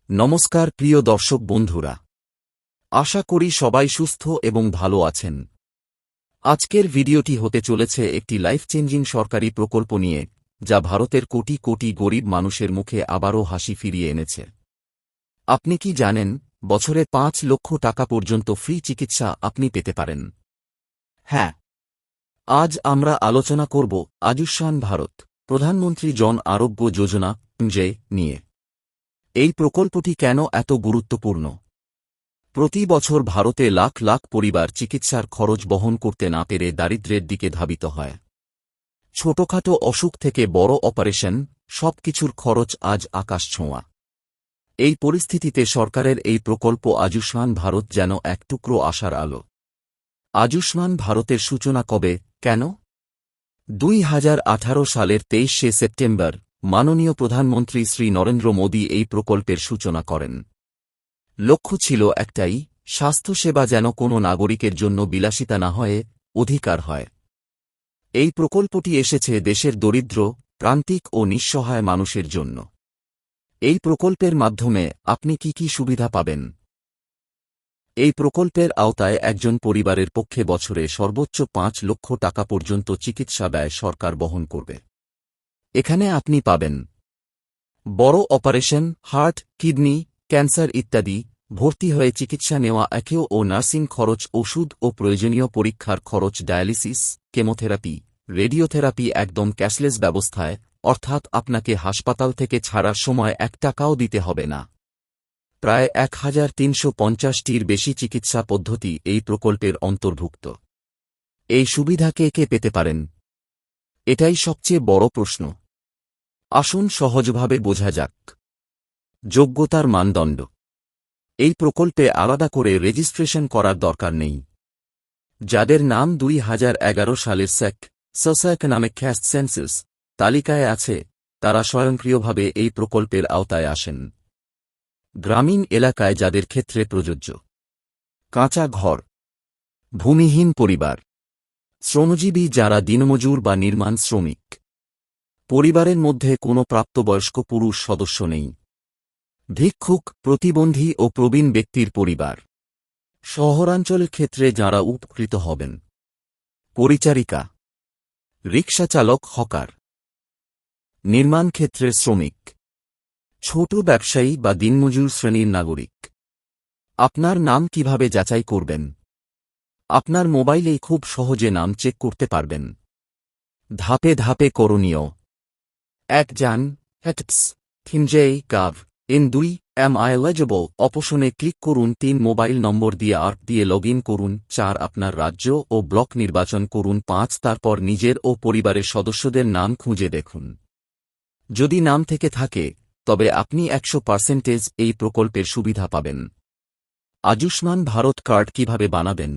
নমস্কার প্রিয় দর্শক বন্ধুরা, আশা করি সবাই সুস্থ এবং ভালো আছেন। আজকের ভিডিওটি হতে চলেছে একটি লাইফ চেঞ্জিং সরকারি প্রকল্প নিয়ে, যা ভারতের কোটি কোটি গরিব মানুষের মুখে আবারও হাসি ফিরিয়ে এনেছে। আপনি কি জানেন, বছরে ৫ লক্ষ টাকা পর্যন্ত ফ্রি চিকিৎসা আপনি পেতে পারেন? হ্যাঁ, আজ আমরা আলোচনা করব আয়ুষ্মান ভারত প্রধানমন্ত্রী জন আরোগ্য যোজনা নিয়ে। এই প্রকল্পটি কেন এত গুরুত্বপূর্ণ? প্রতি বছর ভারতে লাখ লাখ পরিবার চিকিৎসার খরচ বহন করতে না পেরে দারিদ্র্যের দিকে ধাবিত হয়। ছোটখাটো অসুখ থেকে বড় অপারেশন, সবকিছুর খরচ আজ আকাশ ছোঁয়া। এই পরিস্থিতিতে সরকারের এই প্রকল্প আয়ুষ্মান ভারত যেন এক টুকরো আশার আলো। আয়ুষ্মান ভারতের সূচনা কবে, কেন? ২০১৮ সালের ২৩শে সেপ্টেম্বর মাননীয় প্রধানমন্ত্রী শ্রী নরেন্দ্র মোদী এই প্রকল্পের সূচনা করেন। লক্ষ্য ছিল একটাই, স্বাস্থ্যসেবা যেন কোনো নাগরিকের জন্য বিলাসিতা না হয়ে অধিকার হয়। এই প্রকল্পটি এসেছে দেশের দরিদ্র, প্রান্তিক ও নিঃসহায় মানুষের জন্য। এই প্রকল্পের মাধ্যমে আপনি কি কি সুবিধা পাবেন? এই প্রকল্পের আওতায় একজন পরিবারের পক্ষে বছরে সর্বোচ্চ ৫ লক্ষ টাকা পর্যন্ত চিকিৎসা ব্যয় সরকার বহন করবে। এখানে আপনি পাবেন বড় অপারেশন, হার্ট, কিডনি, ক্যান্সার ইত্যাদি, ভর্তি হয়ে চিকিৎসা নেওয়া একেও ও নার্সিং খরচ, ওষুধ ও প্রয়োজনীয় পরীক্ষার খরচ, ডায়ালিসিস, কেমোথেরাপি, রেডিওথেরাপি একদম ক্যাশলেস ব্যবস্থায়, অর্থাৎ আপনাকে হাসপাতাল থেকে ছাড়ার সময় ১ টাকাও দিতে হবে না। প্রায় ১৩৫০টির বেশি চিকিৎসা পদ্ধতি এই প্রকল্পের অন্তর্ভুক্ত। এই সুবিধা কে কে পেতে পারেন? এটাই সবচেয়ে বড় প্রশ্ন। আসুন সহজভাবে বোঝা যাক। যোগ্যতার মানদণ্ড। এই প্রকল্পে আলাদা করে রেজিস্ট্রেশন করার দরকার নেই। যাদের নাম ২০১১ সালের সোশ্যোইকোনমিক ক্যাস্ট সেন্সাস তালিকায় আছে, তারা স্বয়ংক্রিয়ভাবে এই প্রকল্পের আওতায় আসেন। গ্রামীণ এলাকায় যাদের ক্ষেত্রে প্রযোজ্য: কাঁচা ঘর, ভূমিহীন পরিবার, শ্রমজীবী যারা দিনমজুর বা নির্মাণ শ্রমিক, পরিবারের মধ্যে কোনো প্রাপ্তবয়স্ক পুরুষ সদস্য নেই, ভিক্ষুক, প্রতিবন্ধী ও প্রবীণ ব্যক্তির পরিবার। শহরাঞ্চলের ক্ষেত্রে যাঁরা উপকৃত হবেন: পরিচারিকা, রিকশাচালক, হকার, নির্মাণ ক্ষেত্রের শ্রমিক, ছোট ব্যবসায়ী বা দিনমজুর শ্রেণীর নাগরিক। আপনার নাম কিভাবে যাচাই করবেন? আপনার মোবাইলেই খুব সহজে নাম চেক করতে পারবেন। ধাপে ধাপে করণীয়: ১. যান হেটপস gov in ২. Am I eligible অপশনে ক্লিক করুন। ৩. মোবাইল নম্বর দিয়ে দিয়ে লগ ইন করুন। ৪. আপনার রাজ্য ও ব্লক নির্বাচন করুন। ৫. তারপর নিজের ও পরিবারের সদস্যদের নাম খুঁজে দেখুন। যদি নাম থেকে থাকে, তবে আপনি ১০০% এই প্রকল্পের সুবিধা পাবেন। আয়ুষ্মান ভারত কার্ড কিভাবে বানাবেন?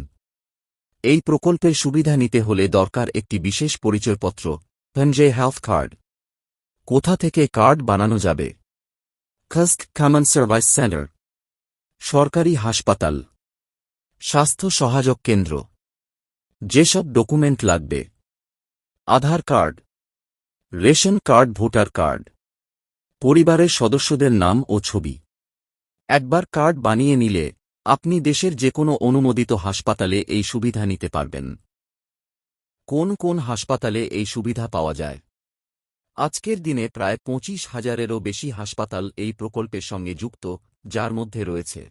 এই প্রকল্পের সুবিধা নিতে হলে দরকার একটি বিশেষ পরিচয়পত্র, সঞ্জয় হেলথ কার্ড। কোথা থেকে কার্ড বানানো যাবে? কমন সার্ভিস সেন্টার, সরকারি হাসপাতাল, স্বাস্থ্য সহায়ক কেন্দ্র। যেসব ডকুমেন্ট লাগবে: Aadhaar card, ration card, voter card, পরিবারের সদস্যদের নাম ও ছবি। একবার কার্ড বানিয়ে নিলে আপনি দেশের যে কোনো অনুমোদিত হাসপাতালে এই সুবিধা নিতে পারবেন। কোন কোন হাসপাতালে এই সুবিধা পাওয়া যায়? আজকের দিনে প্রায় ২৫,০০০-এরও বেশি হাসপাতাল এই প্রকল্পের সঙ্গে যুক্ত, যার মধ্যে রয়েছে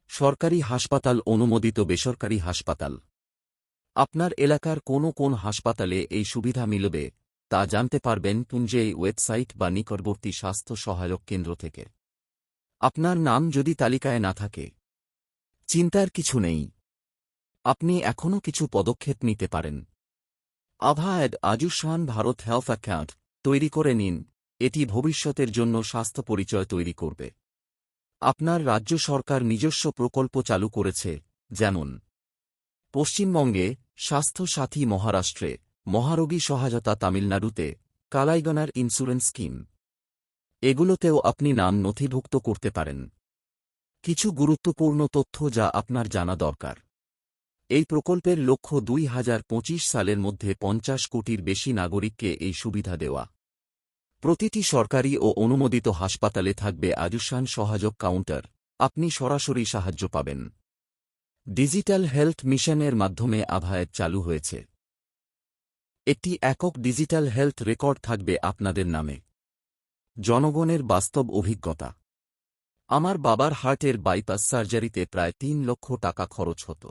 সরকারি হাসপাতাল, অনুমোদিত বেসরকারি হাসপাতাল। আপনার এলাকার কোন হাসপাতালে এই সুবিধা মিলবে তা জানতে পারবেন এই ওয়েবসাইট বা নিকটবর্তী স্বাস্থ্য সহায়ক কেন্দ্র থেকে। আপনার নাম যদি তালিকায় না থাকে, চিন্তার কিছু নেই, আপনি এখনও কিছু পদক্ষেপ নিতে পারেন। আয়ুষ্মান ভারত হেলথ অ্যাকাউন্ট তৈরি করে নিন। এটি ভবিষ্যতের জন্য স্বাস্থ্য পরিচয় তৈরি করবে। আপনার রাজ্য সরকার নিজস্ব প্রকল্প চালু করেছে, যেমন পশ্চিমবঙ্গে স্বাস্থ্য সাথী, মহারাষ্ট্রে মহারোগী সহায়তা, তামিলনাড়ুতে কালাইগনার ইন্স্যুরেন্স স্কিম। এগুলোতেও আপনি নাম নথিভুক্ত করতে পারেন। কিছু গুরুত্বপূর্ণ তথ্য যা আপনার জানা দরকার: এই প্রকল্পের লক্ষ্য ২০২৫ সালের মধ্যে ৫০ কোটির বেশি নাগরিককে এই সুবিধা দেওয়া। প্রতিটি সরকারি ও অনুমোদিত হাসপাতালে থাকবে আয়ুষ্মান সহায়ক কাউন্টার, আপনি সরাসরি সাহায্য পাবেন। ডিজিটাল হেলথ মিশনের মাধ্যমে আভায়েত চালু হয়েছে। একটি একক ডিজিটাল হেলথ রেকর্ড থাকবে আপনাদের নামে। জনগণের বাস্তব অভিজ্ঞতা। আমার বাবার হার্টের বাইপাস সার্জারিতে প্রায় ৩ লক্ষ টাকা খরচ হতো,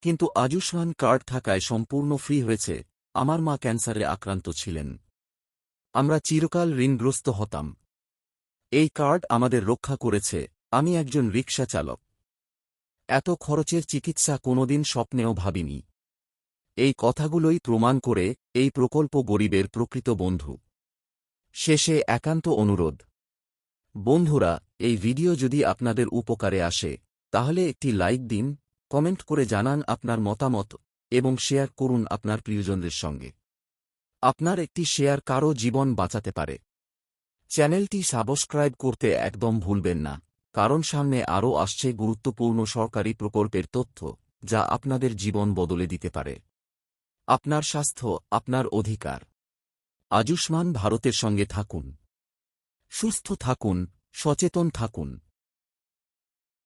কিন্তু আয়ুষ্মান কার্ড থাকায় সম্পূর্ণ ফ্রি হয়েছে। আমার মা ক্যান্সারে আক্রান্ত ছিলেন, আমরা চিরকাল ঋণগ্রস্ত হতাম। এই কার্ড আমাদের রক্ষা করেছে। আমি একজন রিকশা চালক, এত খরচের চিকিৎসা কোনোদিন স্বপ্নেও ভাবিনি। এই কথাগুলোই প্রমাণ করে এই প্রকল্প গরিবের প্রকৃত বন্ধু। শেষে একান্ত অনুরোধ, বন্ধুরা, এই ভিডিও যদি আপনাদের উপকারে আসে তাহলে একটি লাইক দিন, কমেন্ট করে জানান আপনার মতামত এবং শেয়ার করুন আপনার প্রিয়জনদের সঙ্গে। আপনার একটি শেয়ার কারও জীবন বাঁচাতে পারে। চ্যানেলটি সাবস্ক্রাইব করতে একদম ভুলবেন না, কারণ সামনে আরও আসছে গুরুত্বপূর্ণ সরকারি প্রকল্পের তথ্য যা আপনাদের জীবন বদলে দিতে পারে। আপনার স্বাস্থ্য আপনার অধিকার। আয়ুষ্মান ভারতের সঙ্গে থাকুন, সুস্থ থাকুন, সচেতন থাকুন।